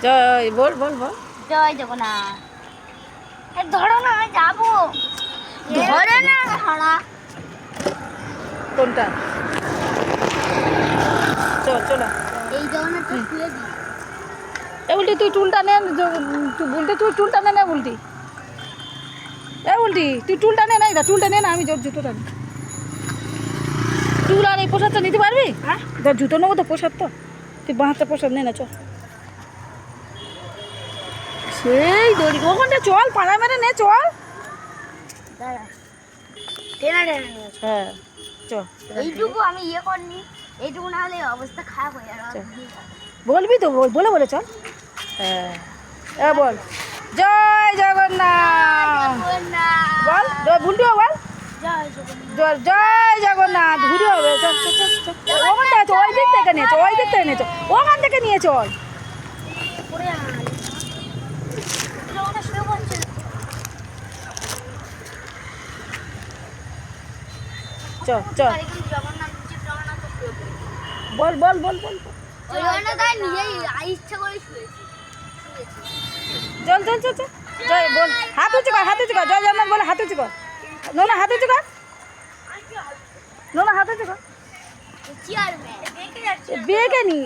জয় বল বল বল। জয় জগন্নাথ। ধরো না, আমি যাবো। ধরো না হারা। কোনটা? চল চলো। এই জগন্নাথ খুলে দিই। এ উল্টি তুই টুলটা নে, উল্টে তুই টুলটা নে না উল্টি। এ উল্টি তুই টুলটা নে না, টুলটা নে না, আমি জুতোটা নি। টুল আর এই প্রসাদটা নিতে পারবি? হ্যাঁ ধর জুতো নেবো তো, প্রসাদ তো তুই বাঁহাতে প্রসাদ নে না, চল। সেই দড়ি ওখানটা চল, পাড়া মেরে নে চল। দাঁড়া, টেনা টেনা। হ্যাঁ চল। এইটুকু আমি ইয়ে করিনি, এইটুকু না হলে অবস্থা খারাপ হয়ে যাবে। বলবি তো, বলে বলে চল। হ্যাঁ এ বল জয় জগন্নাথ বল, ভুলটিও বল জয় জগন্নাথ। জয় জগন্নাথ, ঘুরে হবে। চল চল চল চল, ওখান থেকে ওই দিক থেকে নিয়ে চল, ওই দিক থেকে নিয়ে চল, ওখান থেকে নিয়ে চল। পড়ে আয়। জগন্নাথ শুয়ে পড়ছে। চল চল জগন্নাথ জগন্নাথ শুয়ে পড়ে। বল বল বল বল জগন্নাথ তাই নিজেই ইচ্ছা করে শুয়েছে। চল চল চল চল। জয় বল, হাত উঁচু কর, হাত উঁচু কর, জয় জগন্নাথ বলে হাত উঁচু কর। নোনা হাত উঁচু কর, নোনা হাত উঁচু কর। চেয়ারম্যান দেখে যাচ্ছে। বেগে নি।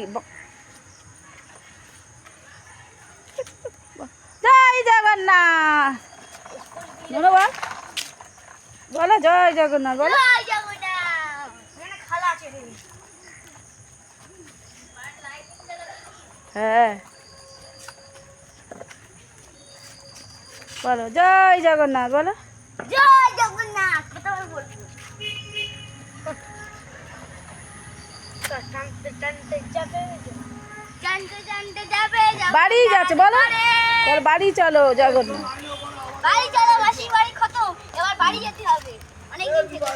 জয় জগন্নাথ বলো, বল বলো জয় জগন্নাথ বলো। জয় জগন্নাথ। এখানে খালা আছে রে। হ্যাঁ বলো জয় জগন্নাথ বলো। জয় জগন্নাথ। কথা বলবো। টানতে টানতে যাবে, টানতে টানতে যাবে। বাড়ি যাচ্ছে বলো, বল বাড়ি চলো জগন্নাথ। বাড়ি চলো, মাসি বাড়ি কত, এবার বাড়ি যেতে হবে অনেকদিন থেকে।